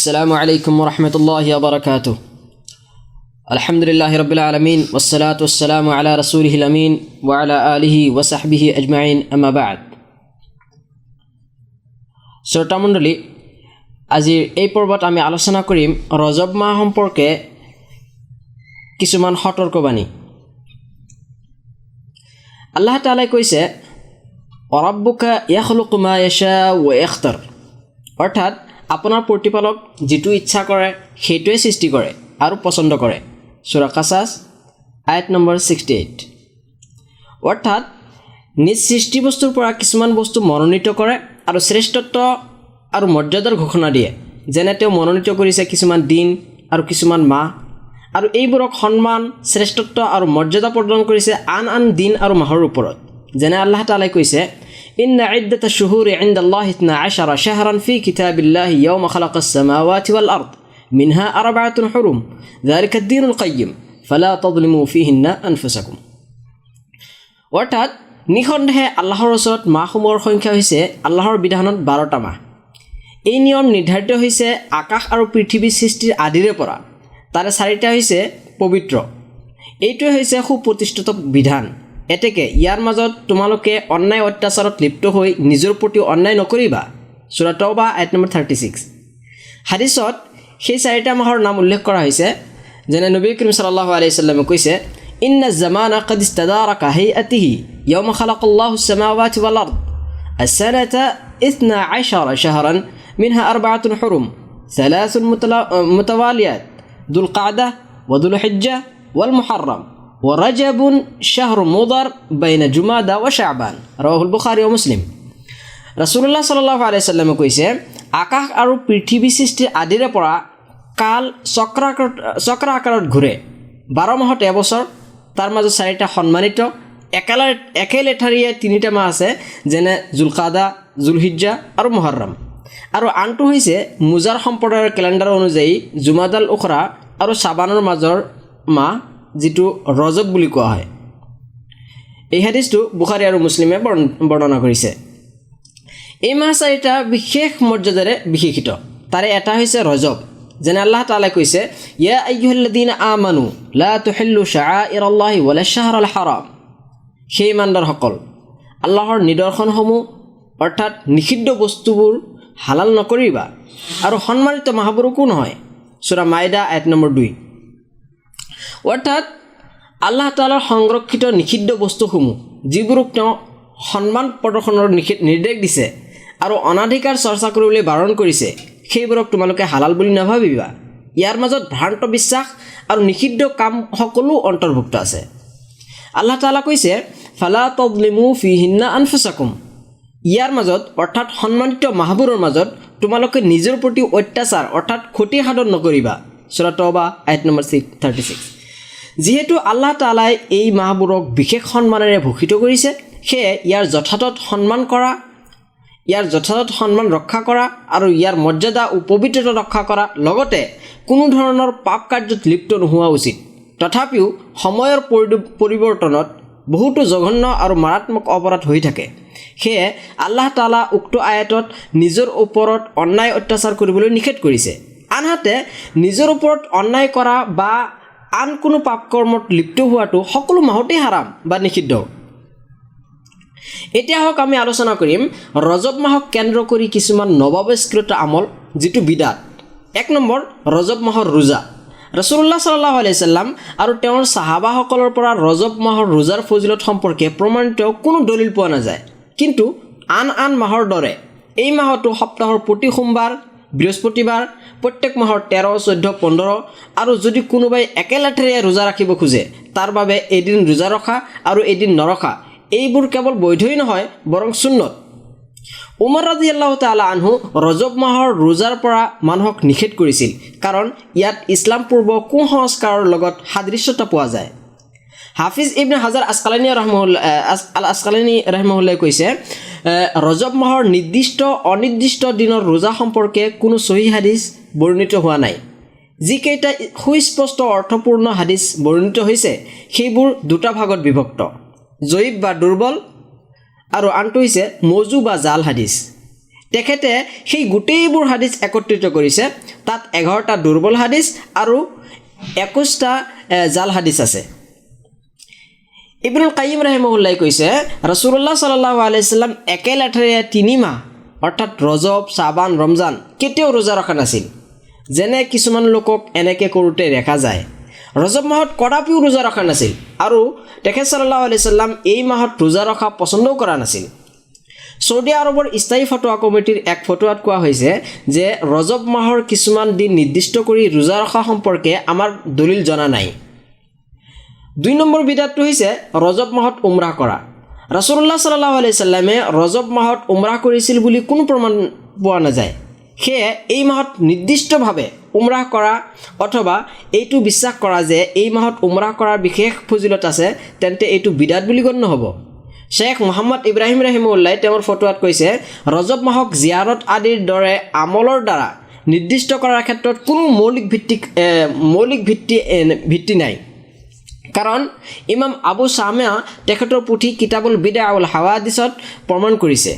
السلام عليكم ورحمة الله وبركاته. الحمد لله رب العالمين والصلاة والسلام على رسوله الأمين وعلى آله وصحبه أجمعين أما بعد. শ্ৰোতা মণ্ডলী, আজিৰ এই পৰ্বত আমি আলোচনা কৰিম ৰজব মাহ সম্পৰ্কে কিছুমান সতৰ্কবাণী। আল্লাহ তাআলাই কৈছে, "ওয়াৰাব্বুকা ইয়াখলুকু মা ইয়াশা ওয়া ইয়াখতাৰ", অৰ্থাৎ আপোনাৰ প্ৰতিপালক যিটো ইচ্ছা কৰে সেইটোৱে সৃষ্টি কৰে আৰু পছন্দ কৰে। সূৰা কাছাছ আয়াত নম্বৰ 68। অৰ্থাৎ নিজ সৃষ্টি বস্তুৰ পৰা কিছুমান বস্তু মনোনীত কৰে আৰু শ্ৰেষ্ঠত্ব আৰু মৰ্যাদাৰ ঘোষণা দিয়ে। যেনে তেওঁ মনোনীত কৰিছে কিছুমান দিন আৰু কিছুমান মাহ, আৰু এইবোৰক সন্মান, শ্ৰেষ্ঠত্ব আৰু মৰ্যাদা প্ৰদান কৰিছে আন আন দিন আৰু মাহৰ ওপৰত। যেনে আল্লাহ তাআলাই কৈছে, ইন্না ইদ্দাতাশ শুহুৰি ইনদাল্লাহি 12 শাহৰান ফি কিতাবিল্লাহি ইয়াওমা খালাকাস সামাওয়াতি ওয়াল আৰদ মিনহা আৰবাআতুন হুৰুম যালিকা আদ-দীনুল কাইয়্যিম ফালা তাযলিমু ফীহিন্না আনফুসাকুম। অৰ্থাৎ নিঃসন্দেহে আল্লাহৰ ওচৰত মাহসমূহৰ সংখ্যা হৈছে আল্লাহৰ বিধানত 12টা মাহ। এই নিয়ম নিৰ্ধাৰিত হৈছে আকাশ আৰু পৃথিৱী সৃষ্টিৰ আদিৰে পৰা। তাৰে 4টা হৈছে পবিত্ৰ। এইটোৱে হৈছে সুপ্ৰতিষ্ঠিত বিধান। এতেকে ইয়াৰ মাজত তোমালোকে অন্যায় অত্যাচাৰত লিপ্ত হৈ নিজৰ প্ৰতি অন্যায় নকৰিবা। সূৰা তওবা আয়াত নম্বৰ 36। হাদিছত সেই 4টা মাহৰ নাম উল্লেখ কৰা হৈছে। যেনে নবী কৰীম সাল্লাল্লাহু আলাইহি সাল্লামে কৈছে, ইন্না জামানা قد استدارك هيئته يوم خلق الله السماوات والأرض السنة 12 شهرا منها 4 حرم 3 متواليات ذو القعدة وذو الحجة والمحرم ورجب شهر مضر بين جمادى وشعبان رواه البخاري ومسلم। রাসূলুল্লাহ সাল্লাল্লাহু আলাইহি সাল্লামে কৈছে, আকাশ আৰু পৃথিৱী সৃষ্টিৰ আদিৰে পৰা কাল চক্ৰ আকাৰত ঘূৰে। 12 মাহত এবছৰ, তাৰ মাজত 4টা সন্মানিত, একে লেঠাৰীয়ে 3টা মাহ আছে, যেনে জুলকাদা, জুলহিজ্জা আৰু মুহৰৰম। আৰু আনটো হৈছে মুজাৰ সম্প্ৰদায়ৰ কেলেণ্ডাৰ অনুযায়ী জুমাদাল উখৰা আৰু শ্বাবানৰ মাজৰ মাহ, যিটো ৰজব বুলি কোৱা হয়। এই হাদিছটো বুখাৰী আৰু মুছলিমে বৰ্ণনা কৰিছে। এই মাহ 4টা বিশেষ মৰ্যাদাৰে বিশেষিত। তাৰে এটা হৈছে ৰজব। যেনে আল্লাহ তাআলাই কৈছে, ইয়া আইয়ুহাল্লাযীনা আমানু লা তুহিল্লু শাআইৰাল্লাহি ওয়ালা শাহৰাল হাৰাম। সেই ইমানদাৰসকল, আল্লাহৰ নিদৰ্শনসমূহ অৰ্থাৎ নিষিদ্ধ বস্তুবোৰ হালাল নকৰিবা আৰু সন্মানিত মাহবোৰকো নহয়। সূৰা মাইদা আয়াত নম্বৰ 2। অৰ্থাৎ আল্লাহ তাআলাৰ সংৰক্ষিত নিষিদ্ধ বস্তুসমূহ যিবোৰক তেওঁ সন্মান প্ৰদৰ্শনৰ নিৰ্দেশ দিছে আৰু অনাধিকাৰ চৰ্চা কৰিবলৈ বাৰণ কৰিছে, সেইবোৰক তোমালোকে হালাল বুলি নাভাবিবা। ইয়াৰ মাজত ভ্ৰান্ত বিশ্বাস আৰু নিষিদ্ধ কাম সকলো অন্তৰ্ভুক্ত আছে। আল্লাহ তাআলা কৈছে, ফালা তাযলিমু ফীহিন্না আনফুসাকুম। ইয়াৰ মাজত অৰ্থাৎ সন্মানিত মাহবোৰৰ মাজত তোমালোকে নিজৰ প্ৰতি অত্যাচাৰ অৰ্থাৎ ক্ষতি সাধন নকৰিবা। সূৰা তওবা আয়াত নম্বৰ 36। যিহেতু আল্লাহ তাআলাই এই মাহবোৰক বিশেষ সন্মানেৰে ভূষিত কৰিছে, সেয়ে ইয়াৰ যথাযথ সন্মান ৰক্ষা কৰা আৰু ইয়াৰ মৰ্যাদা ও পবিত্ৰতা ৰক্ষা কৰা, লগতে কোনো ধৰণৰ পাপ কাৰ্যত লিপ্ত নোহোৱা উচিত। তথাপিও সময়ৰ পৰিৱৰ্তনত বহুতো জঘন্য আৰু মাৰাত্মক অপৰাধ হৈ থাকে। সেয়ে আল্লাহ তাআলা উক্ত আয়াতত নিজৰ ওপৰত অন্যায় অত্যাচাৰ কৰিবলৈ নিষেধ কৰিছে। আনহাতে নিজৰ ওপৰত অন্যায় কৰা বা আন কোনো পাপ কৰ্মত লিপ্ত হোৱাটো সকলো মাহতেই হাৰাম বা নিষিদ্ধ। এতিয়া হওক আমি আলোচনা কৰিম ৰজব মাহক কেন্দ্ৰ কৰি কিছুমান নৱাৱস্কৃত আমল, যিটো বিদাত। 1 নম্বৰ, ৰজব মাহৰ ৰোজা। ৰাসূলুল্লাহ সাল্লাল্লাহু আলাইহি সাল্লাম আৰু তেওঁৰ সাহাবাসকলৰ পৰা ৰজব মাহৰ ৰোজাৰ ফজিলত সম্পৰ্কে প্ৰমাণিত কোনো দলিল পোৱা নাযায়। কিন্তু আন মাহৰ দৰে এই মাহতো সপ্তাহৰ প্ৰতি সোমবাৰ, বৃহস্পতিবাৰ, প্ৰত্যেক মাহৰ 13, 14, 15 আৰু যদি কোনোবাই একেলেঠাৰিয়ে ৰোজা ৰাখিব খোজে, তাৰ বাবে এদিন ৰোজা ৰখা আৰু এদিন নৰখা, এইবোৰ কেৱল বৈধই নহয় বৰং সুন্নত। উমৰ ৰাদিয়াল্লাহু তাআলা আনহু ৰজব মাহৰ ৰোজাৰ পৰা মানুহক নিষেধ কৰিছিল, কাৰণ ইয়াত ইছলাম পূৰ্ব কুসংস্কাৰৰ লগত সাদৃশ্যতা পোৱা যায়। হাফিজ ইবনে হাজাৰ আসকালানী ৰাহিমাহুল্লাহ কৈছে, ৰজব মাহৰ নিৰ্দিষ্ট অনিৰ্দিষ্ট দিনৰ ৰোজা সম্পৰ্কে কোনো সহিহ হাদিছ বৰ্ণিত হোৱা নাই। যিকেইটা সুস্পষ্ট অৰ্থপূৰ্ণ হাদিছ বৰ্ণিত হৈছে, সেইবোৰ 2টা ভাগত বিভক্ত, জয়ীব বা দুৰ্বল, আৰু আনটো হৈছে মৌজু বা জাল হাদিছ। তেখেতে সেই গোটেইবোৰ হাদিছ একত্ৰিত কৰিছে। তাত 11টা দুৰ্বল হাদিছ আৰু 21টা জাল হাদিছ আছে। ইবনুল কাইয়িম ৰাহিমাহুল্লাহ কৈছে ৰাসূলুল্লাহ সাল্লাল্লাহু আলাইহি ওয়াসাল্লাম একেলেঠাৰিয়ে 3 মাহ অৰ্থাৎ ৰজব, শাবান, ৰমজান কেতিয়াও ৰোজা ৰখা নাছিল। যেনে কিছুমান লোকক এনেকৈ কৰোঁতে দেখা যায়। ৰজব মাহত কদাপিও ৰোজা ৰখা নাছিল আৰু তেখেত সাল্লাল্লাহু আলাইহি ওয়াসাল্লাম এই মাহত ৰোজা ৰখা পছন্দও কৰা নাছিল। ছৌদি আৰবৰ স্থায়ী ফটোৱা কমিটিৰ এক ফটোৱাত কোৱা হৈছে যে ৰজব মাহৰ কিছুমান দিন নিৰ্দিষ্ট কৰি ৰোজা ৰখা সম্পৰ্কে আমাৰ দলিল জনা নাই। 2 নম্বৰ বিদাতটো হৈছে ৰজব মাহত উমৰাহ কৰা। ৰাসূলুল্লাহ সাল্লাল্লাহু আলাইহি ওয়াসাল্লামে ৰজব মাহত উমৰাহ কৰিছিল বুলি কোনো প্ৰমাণ পোৱা নাযায়। সেয়ে এই মাহত নিৰ্দিষ্টভাৱে উমৰাহ কৰা অথবা এইটো বিশ্বাস কৰা যে এই মাহত উমৰাহ কৰাৰ বিশেষ ফজিলত আছে, তেন্তে এইটো বিদাত বুলি গণ্য হ'ব। শ্বেখ মুহাম্মদ ইব্ৰাহিম ৰাহিমাহুল্লাহ তেওঁৰ ফটোৱাত কৈছে ৰজব মাহক জিয়াৰত আদিৰ দৰে আমলৰ দ্বাৰা নিৰ্দিষ্ট কৰাৰ ক্ষেত্ৰত কোনো মৌলিক ভিত্তি নাই। কাৰণ ইমাম আবু শামা তেখেতৰ পুথি কিতাবুল বিদা আল হাৱাদিছত প্ৰমাণ কৰিছে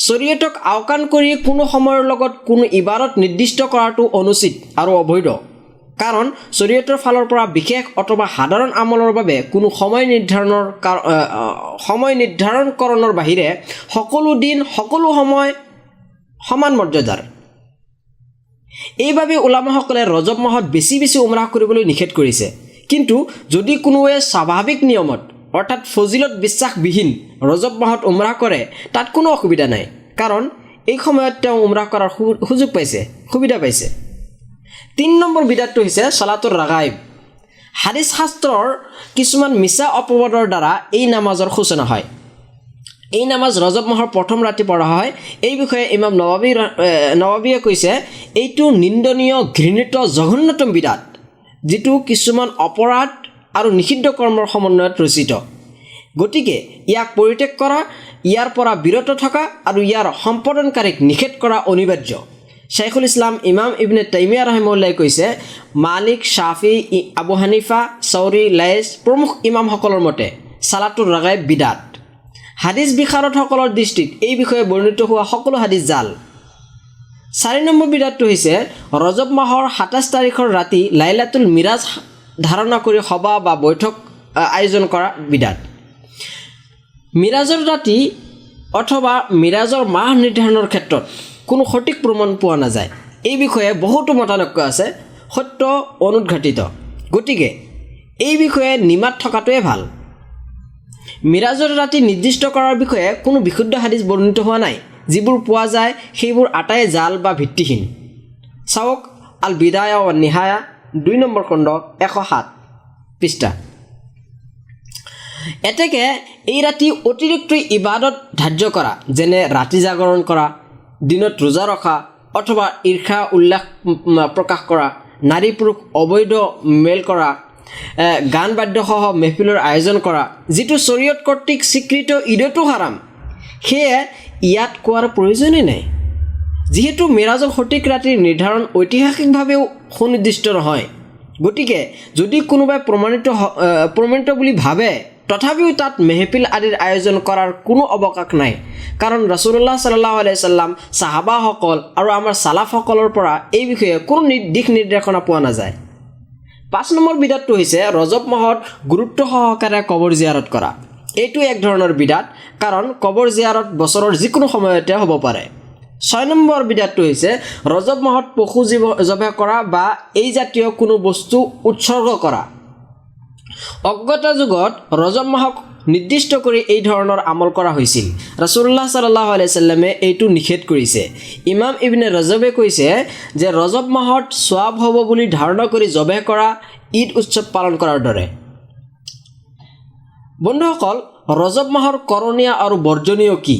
শৰীয়তক আওকাণ কৰি কোনো সময়ৰ লগত কোনো ইবাদত নিৰ্দিষ্ট কৰাটো অনুচিত আৰু অবৈধ। কাৰণ শৰীয়তৰ ফালৰ পৰা বিশেষ অথবা সাধাৰণ আমলৰ বাবে কোনো সময় নিৰ্ধাৰণকৰণৰ বাহিৰে সকলো দিন সকলো সময় সমান মৰ্যাদাৰ। এইবাবে উলামাসকলে ৰজব মাহত বেছি উমৰাহ কৰিবলৈ নিষেধ কৰিছে। কিন্তু যদি কোনোৱে স্বাভাৱিক নিয়মত অৰ্থাৎ ফজিলত বিশ্বাসবিহীন ৰজব মাহত উমৰাহ কৰে তাত কোনো অসুবিধা নাই, কাৰণ এই সময়ত তেওঁ উমৰাহ কৰাৰ সুবিধা পাইছে। 3 নম্বৰ বিদাতটো হৈছে ছলাতুৰ ৰাগাইব। হাদিছ শাস্ত্ৰৰ কিছুমান মিছা অপবাদৰ দ্বাৰা এই নামাজৰ সূচনা হয়। এই নামাজ ৰজব মাহৰ প্ৰথম ৰাতি পঢ়া হয়। এই বিষয়ে ইমাম নৱাৱীয়ে কৈছে এইটো নিন্দনীয়, ঘৃণিত, জঘন্যতম বিদাত, যিটো কিছুমান অপৰাধ আৰু নিষিদ্ধ কৰ্মৰ সমন্বয়ত ৰচিত। গতিকে ইয়াক পৰিত্যাগ কৰা, ইয়াৰ পৰা বিৰত থকা আৰু ইয়াৰ সম্পাদনকাৰীক নিষেধ কৰা অনিবাৰ্য। শ্বাইখুল ইছলাম ইমাম ইবনে তাইমিয়া ৰাহিমাহুল্লাহ কৈছে মালিক, শাফি, আবু হানিফা, চৌৰি, লাইছ প্ৰমুখ ইমামসকলৰ মতে ছালাতুৰ ৰাগাইব বিদাত। হাদিছ বিশাৰদসকলৰ দৃষ্টিত এই বিষয়ে বৰ্ণিত হোৱা সকলো হাদিছ জাল। 4 নম্বৰ বিদাতটো হৈছে ৰজব মাহৰ 27 তাৰিখৰ ৰাতি লাইলাতুল মিৰাজ ধাৰণা কৰি সভা বা বৈঠক আয়োজন কৰা বিদাত। মিৰাজৰ ৰাতি অথবা মিৰাজৰ মাহ নিৰ্ধাৰণৰ ক্ষেত্ৰত কোনো সঠিক প্ৰমাণ পোৱা নাযায়। এই বিষয়ে বহুতো মতানৈক্য আছে, সত্য অনুদ্ঘাটিত। গতিকে এই বিষয়ে নিমাত থকাটোৱে ভাল। মিৰাজৰ ৰাতি নিৰ্দিষ্ট কৰাৰ বিষয়ে কোনো বিশুদ্ধ হাদিছ বৰ্ণিত হোৱা নাই। যিবোৰ পোৱা যায় সেইবোৰ আটাই জাল বা ভিত্তিহীন। চাওক আল বিদায়া ৱা নিহায়া 2 নম্বৰ খণ্ড 107 পৃষ্ঠা। এতেকে এই ৰাতি অতিৰিক্ত ইবাদত ধাৰ্য কৰা, যেনে ৰাতি জাগৰণ কৰা, দিনত ৰোজা ৰখা অথবা ঈৰ্ষা উল্লাস প্ৰকাশ কৰা, নাৰী পুৰুষ অবৈধ মেল কৰা, গান বাদ্যসহ মেহফিলৰ আয়োজন কৰা, যিটো শৰীয়ত কৰ্তৃক স্বীকৃত ঈদতো হাৰাম, সেয়ে ইয়াত কোৱাৰ প্ৰয়োজনেই নাই। যিহেতু মিৰাজৰ সঠিক ৰাতিৰ নিৰ্ধাৰণ ঐতিহাসিকভাৱেও সুনিৰ্দিষ্ট নহয়, গতিকে যদি কোনোবাই প্ৰমাণিত বুলি ভাবে তথাপিও তাত মেহফিল আদিৰ আয়োজন কৰাৰ কোনো অৱকাশ নাই। কাৰণ ৰাসূলুল্লাহ সাল্লাল্লাহু আলাইহি ওয়াসাল্লাম, সাহাবাসকল আৰু আমাৰ সালাফসকলৰ পৰা এই বিষয়ে কোনো দিশ নিৰ্দেশনা পোৱা নাযায়। 5 নম্বৰ বিদাতটো হৈছে ৰজব মাহত গুৰুত্ব সহকাৰে কবৰ জিয়াৰত কৰা। এইটো এক ধৰণৰ বিদাত, কাৰণ কবৰ জিয়াৰত বছৰৰ যিকোনো সময়তে হ'ব পাৰে। 6 নম্বৰ বিদাতটো হৈছে ৰজব মাহত পশু জবে কৰা বা এই জাতীয় কোনো বস্তু উৎসৰ্গ কৰা। অজ্ঞতা যুগত ৰজব মাহক নিৰ্দিষ্ট কৰি এই ধৰণৰ আমল কৰা হৈছিল। ৰাসূলুল্লাহ সাল্লাল্লাহু আলাইহি ওয়াসাল্লামে এইটো নিষেধ কৰিছে। ইমাম ইবনে ৰজবে কৈছে যে ৰজব মাহত সওৱাব হ'ব বুলি ধাৰণা কৰি জবে কৰা ঈদ উৎসৱ পালন কৰাৰ দৰে। বন্ধুসকল, ৰজব মাহৰ কৰণীয় আৰু বৰ্জনীয় কি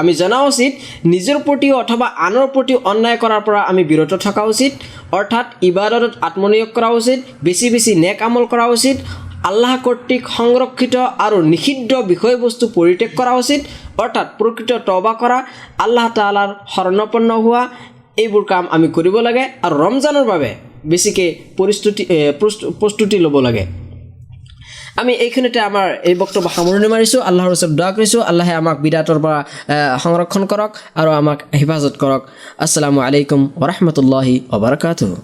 আমি জনা উচিত। নিজৰ প্ৰতি অথবা আনৰ প্ৰতি অন্যায় কৰাৰ পৰা আমি বিৰত থকা উচিত, অৰ্থাৎ ইবাদতত আত্মনিয়োগ কৰা উচিত, বেছি নেক আমল কৰা উচিত, আল্লাহ কৰ্তৃক সংৰক্ষিত আৰু নিষিদ্ধ বিষয়বস্তু পৰিত্যাগ কৰা উচিত, অৰ্থাৎ প্ৰকৃত তওবা কৰা, আল্লাহ তাআলাৰ শৰণাপন্ন হোৱা, এইবোৰ কাম আমি কৰিব লাগে। আৰু ৰমজানৰ বাবে বেছিকৈ প্ৰস্তুতি ল'ব লাগে। আমি এইখিনিতে আমাৰ এই বক্তব্য সামৰণি মাৰিছোঁ। আল্লাহৰ ওচৰত দোৱা কৰিছোঁ, আল্লাহে আমাক বিদাতৰ পৰা সংৰক্ষণ কৰক আৰু আমাক হেফাজত কৰক। আসসালামু আলাইকুম ওয়া ৰাহমাতুল্লাহি ওয়া বাৰাকাতুহু।